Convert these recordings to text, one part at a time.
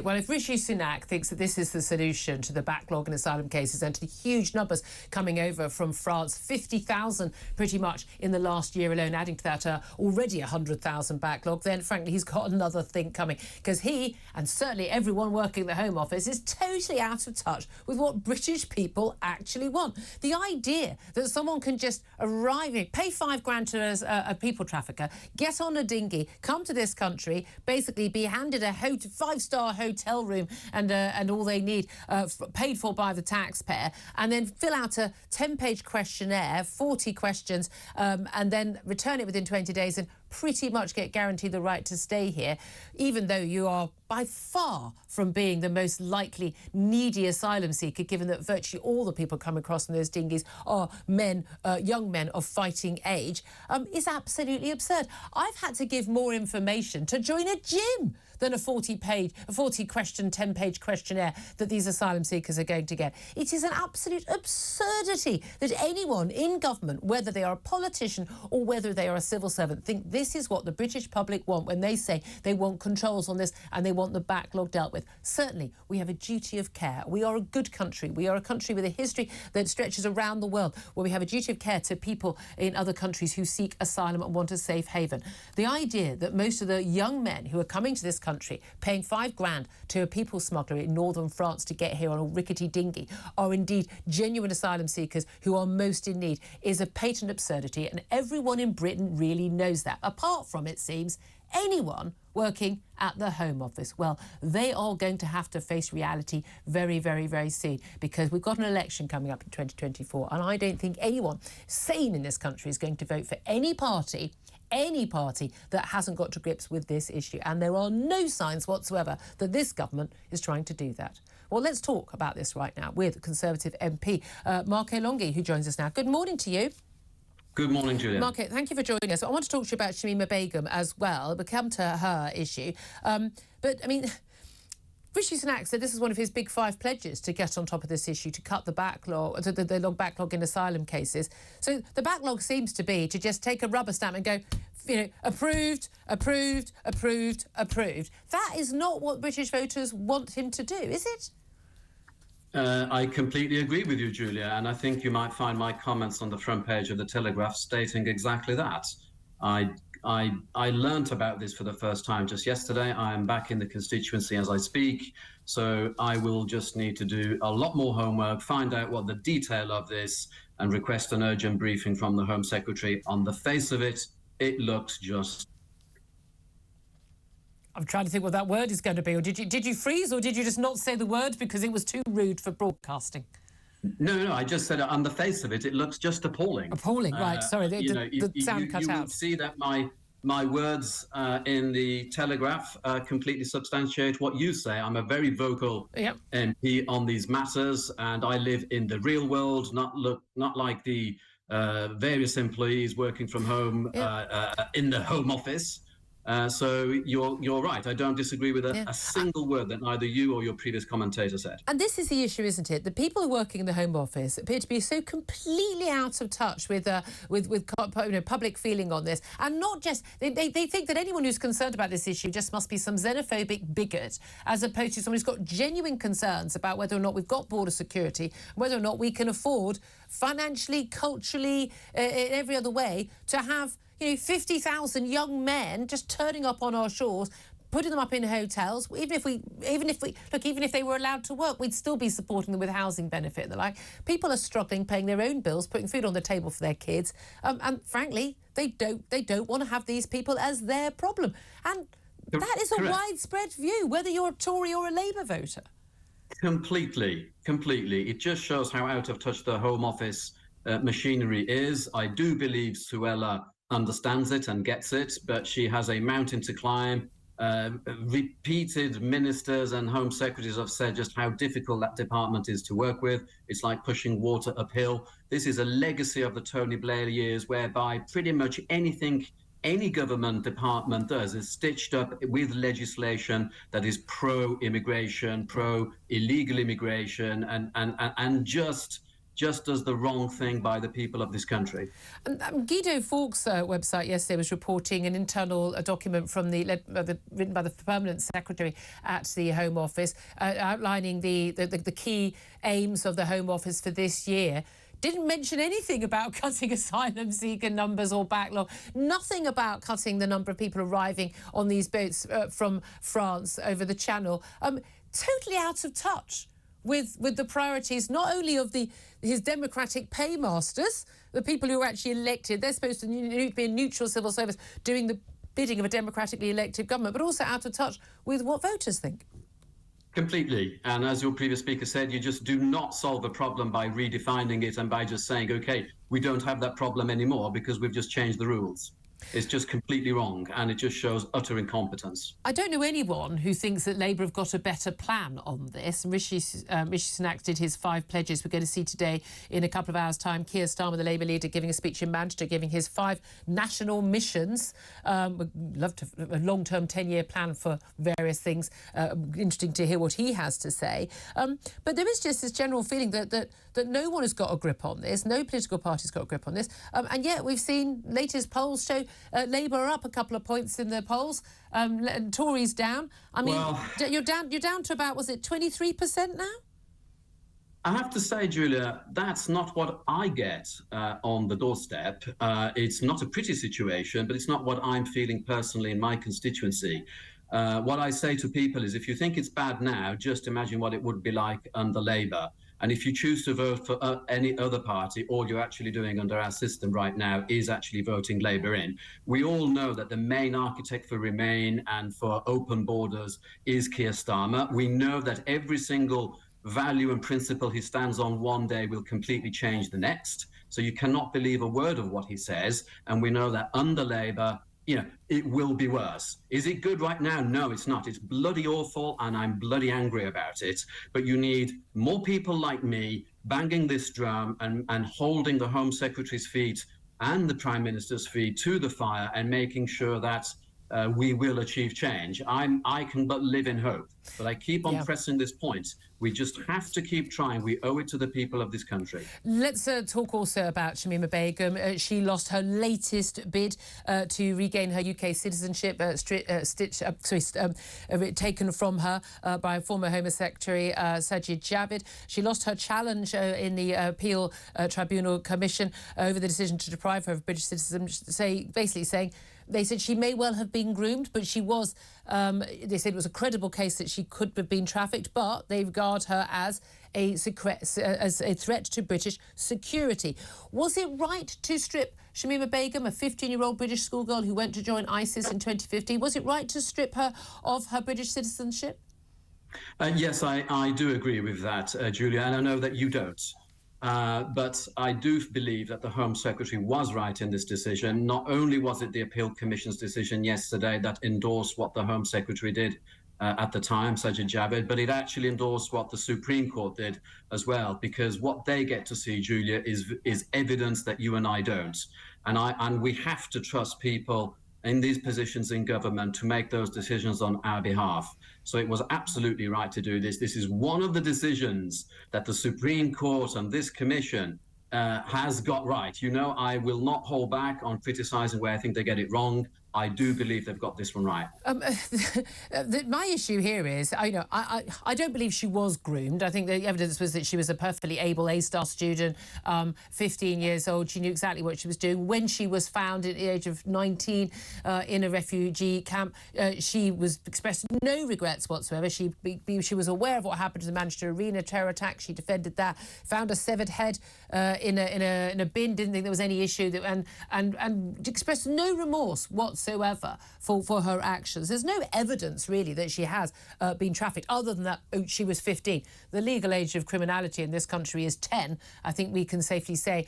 Well, if Rishi Sunak thinks that this is the solution to the backlog in asylum cases and to the huge numbers coming over from France, 50,000 pretty much in the last year alone, adding to that already 100,000 backlog, then frankly he's got another thing coming, because he, and certainly everyone working in the Home Office, is totally out of touch with what British people actually want. The idea that someone can just arrive, pay £5,000 to a people trafficker, get on a dinghy, come to this country, basically be handed a five-star hotel room and all they need paid for by the taxpayer, and then fill out a 10-page questionnaire, 40 questions, and then return it within 20 days and pretty much get guaranteed the right to stay here, even though you are by far from being the most likely needy asylum seeker, given that virtually all the people come across in those dinghies are men, young men of fighting age, is absolutely absurd. I've had to give more information to join a gym than a 40-question, 10-page questionnaire that these asylum seekers are going to get. It is an absolute absurdity that anyone in government, whether they are a politician or whether they are a civil servant, think this is what the British public want when they say they want controls on this and they want the backlog dealt with. Certainly, we have a duty of care. We are a good country. We are a country with a history that stretches around the world, where we have a duty of care to people in other countries who seek asylum and want a safe haven. The idea that most of the young men who are coming to this country, paying £5,000 to a people smuggler in northern France to get here on a rickety dinghy, are indeed genuine asylum seekers who are most in need, is a patent absurdity, and everyone in Britain really knows that, apart from, it seems, anyone working at the Home Office. Well, they are going to have to face reality very, very, very soon, because we've got an election coming up in 2024, and I don't think anyone sane in this country is going to vote for any party that hasn't got to grips with this issue. And there are no signs whatsoever that this government is trying to do that. Well, let's talk about this right now with Conservative MP Marco Longhi, who joins us now. Good morning to you. Good morning, Julia. Marco, thank you for joining us. I want to talk to you about Shamima Begum as well. We'll come to her issue. But, I mean, Rishi Sunak said this is one of his big 5 pledges to get on top of this issue, to cut the backlog, the long backlog in asylum cases. So the backlog seems to be to just take a rubber stamp and go, you know, approved, approved, approved, approved. That is not what British voters want him to do, is it? I completely agree with you, Julia, and I think you might find my comments on the front page of the Telegraph stating exactly that. I learnt about this for the first time just yesterday. I am back in the constituency as I speak, so I will just need to do a lot more homework, find out what the detail of this, and request an urgent briefing from the Home Secretary. On the face of it, it looks just... I'm trying to think what that word is going to be. Or did you freeze, or did you just not say the word because it was too rude for broadcasting? No, I just said on the face of it, it looks just appalling. Appalling, right. Sorry, the sound cut out. You would see that my words in the Telegraph completely substantiate what you say. I'm a very vocal MP on these matters, and I live in the real world, not like the various employees working from home in the Home Office. So you're right. I don't disagree with a single word that either you or your previous commentator said. And this is the issue, isn't it? The people working in the Home Office appear to be so completely out of touch with public feeling on this, and not just they think that anyone who's concerned about this issue just must be some xenophobic bigot, as opposed to someone who's got genuine concerns about whether or not we've got border security, whether or not we can afford financially, culturally, in every other way to have 50,000 young men just turning up on our shores, putting them up in hotels. Even if they were allowed to work, we'd still be supporting them with housing benefit and the like. People are struggling, paying their own bills, putting food on the table for their kids, and frankly, they don't want to have these people as their problem. And that is a widespread view, whether you're a Tory or a Labour voter. Completely. It just shows how out of touch the Home Office machinery is. I do believe Suella understands it and gets it, but she has a mountain to climb. Repeated ministers and Home Secretaries have said just how difficult that department is to work with. It's like pushing water uphill. This is a legacy of the Tony Blair years, whereby pretty much anything any government department does is stitched up with legislation that is pro-immigration, pro-illegal immigration, and just just does the wrong thing by the people of this country. Guido Fawkes' website yesterday was reporting an internal document from written by the permanent secretary at the Home Office, outlining the key aims of the Home Office for this year. Didn't mention anything about cutting asylum seeker numbers or backlog. Nothing about cutting the number of people arriving on these boats from France over the Channel. Totally out of touch with the priorities, not only of his democratic paymasters, the people who are actually elected. They're supposed to be a neutral civil service doing the bidding of a democratically elected government, but also out of touch with what voters think. Completely. And as your previous speaker said, you just do not solve a problem by redefining it and by just saying, OK, we don't have that problem anymore because we've just changed the rules. It's just completely wrong, and it just shows utter incompetence. I don't know anyone who thinks that Labour have got a better plan on this. Rishi Sunak did his 5 pledges. We're going to see today, in a couple of hours' time, Keir Starmer, the Labour leader, giving a speech in Manchester, giving his 5 national missions. We'd love to a long-term 10-year plan for various things. Interesting to hear what he has to say. But there is just this general feeling that no one has got a grip on this. No political party's got a grip on this. And yet we've seen latest polls show Labour are up a couple of points in the polls, and Tories down. I mean, well, you're down to about, was it 23% now? I have to say, Julia, that's not what I get on the doorstep. It's not a pretty situation, but it's not what I'm feeling personally in my constituency. What I say to people is, if you think it's bad now, just imagine what it would be like under Labour. And if you choose to vote for any other party, all you're actually doing under our system right now is actually voting Labour in. We all know that the main architect for Remain and for open borders is Keir Starmer. We know that every single value and principle he stands on one day will completely change the next. So you cannot believe a word of what he says. And we know that under Labour, you know, it will be worse. Is it good right now? No, it's not. It's bloody awful, and I'm bloody angry about it. But you need more people like me banging this drum and holding the Home Secretary's feet and the Prime Minister's feet to the fire and making sure that we will achieve change. I can but live in hope. But I keep on pressing this point. We just have to keep trying. We owe it to the people of this country. Let's talk also about Shamima Begum. She lost her latest bid to regain her UK citizenship, taken from her by former Home Secretary Sajid Javid. She lost her challenge in the Appeal Tribunal Commission over the decision to deprive her of British citizenship, basically saying, they said she may well have been groomed, but she was, they said it was a credible case that she could have been trafficked, but they regard her as a threat to British security. Was it right to strip Shamima Begum, a 15-year-old British schoolgirl who went to join ISIS in 2015, was it right to strip her of her British citizenship? Yes, I do agree with that, Julia, and I know that you don't. But I do believe that the Home Secretary was right in this decision. Not only was it the Appeal Commission's decision yesterday that endorsed what the Home Secretary did at the time, Sajid Javid, but it actually endorsed what the Supreme Court did as well, because what they get to see, Julia, is evidence that you and I don't. And we have to trust people in these positions in government to make those decisions on our behalf. So it was absolutely right to do this. This is one of the decisions that the Supreme Court and this commission has got right. You know, I will not hold back on criticising where I think they get it wrong. I do believe they've got this one right. My issue here is, I don't believe she was groomed. I think the evidence was that she was a perfectly able A-star student, 15 years old. She knew exactly what she was doing. When she was found at the age of 19 in a refugee camp, she expressed no regrets whatsoever. She was aware of what happened to the Manchester Arena terror attack. She defended that. Found a severed head in a bin. Didn't think there was any issue. And expressed no remorse whatsoever for her actions. There's no evidence really that she has been trafficked, other than that she was 15. The legal age of criminality in this country is 10. I think we can safely say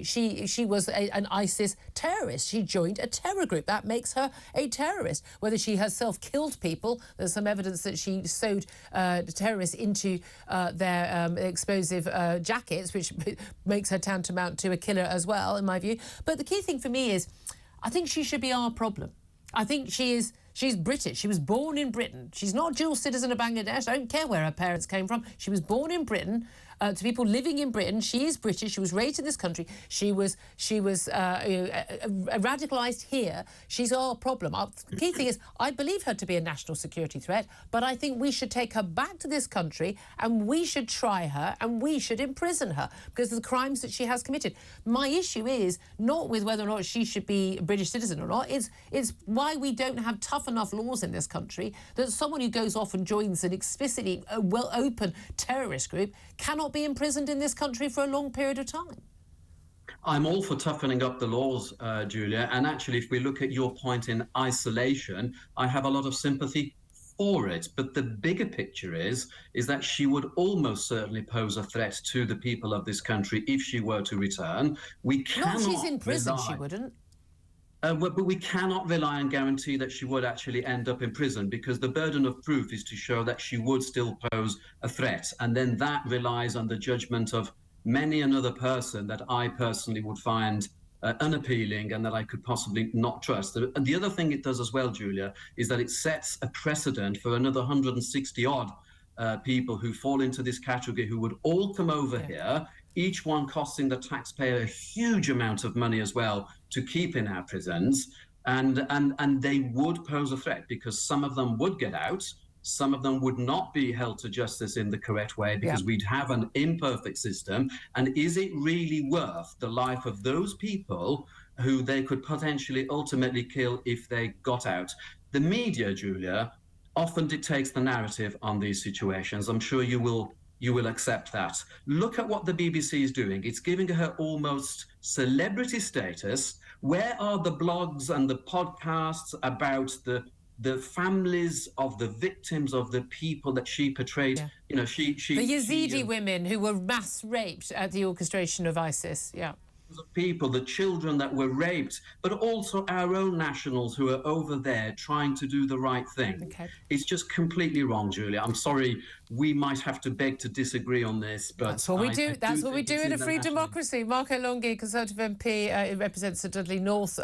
she was an ISIS terrorist. She joined a terror group. That makes her a terrorist. Whether she herself killed people, there's some evidence that she sewed terrorists into their explosive jackets, which makes her tantamount to a killer as well, in my view. But the key thing for me is, I think she should be our problem. I think she is She's British. She was born in Britain. She's not a dual citizen of Bangladesh. I don't care where her parents came from. She was born in Britain. To people living in Britain, she is British. She was raised in this country. She was radicalised here. She's our problem. The key thing is, I believe her to be a national security threat, but I think we should take her back to this country and we should try her and we should imprison her because of the crimes that she has committed. My issue is not with whether or not she should be a British citizen or not. It's why we don't have tough enough laws in this country that someone who goes off and joins an explicitly open terrorist group cannot be imprisoned in this country for a long period of time. I'm all for toughening up the laws, Julia. And actually, if we look at your point in isolation, I have a lot of sympathy for it. But the bigger picture is that she would almost certainly pose a threat to the people of this country if she were to return. We cannot. No, she's in prison, she wouldn't. But we cannot rely and guarantee that she would actually end up in prison because the burden of proof is to show that she would still pose a threat. And then that relies on the judgment of many another person that I personally would find unappealing and that I could possibly not trust. And the other thing it does as well, Julia, is that it sets a precedent for another 160 odd people who fall into this category who would all come over here, each one costing the taxpayer a huge amount of money as well to keep in our prisons. And they would pose a threat because some of them would get out. Some of them would not be held to justice in the correct way because we'd have an imperfect system. And is it really worth the life of those people who they could potentially ultimately kill if they got out? The media, Julia, often dictates the narrative on these situations. I'm sure you will accept that. Look at what the BBC is doing. It's giving her almost celebrity status. Where are the blogs and the podcasts about the families of the victims of the people that she portrayed? Yeah. You know, the Yazidi women who were mass raped at the orchestration of ISIS. Yeah. The people, the children that were raped, but also our own nationals who are over there trying to do the right thing. Okay. It's just completely wrong, Julia. I'm sorry, we might have to beg to disagree on this, but that's what we do. That's what we do in a free democracy. Marco Longhi, Conservative MP, represents the Dudley North.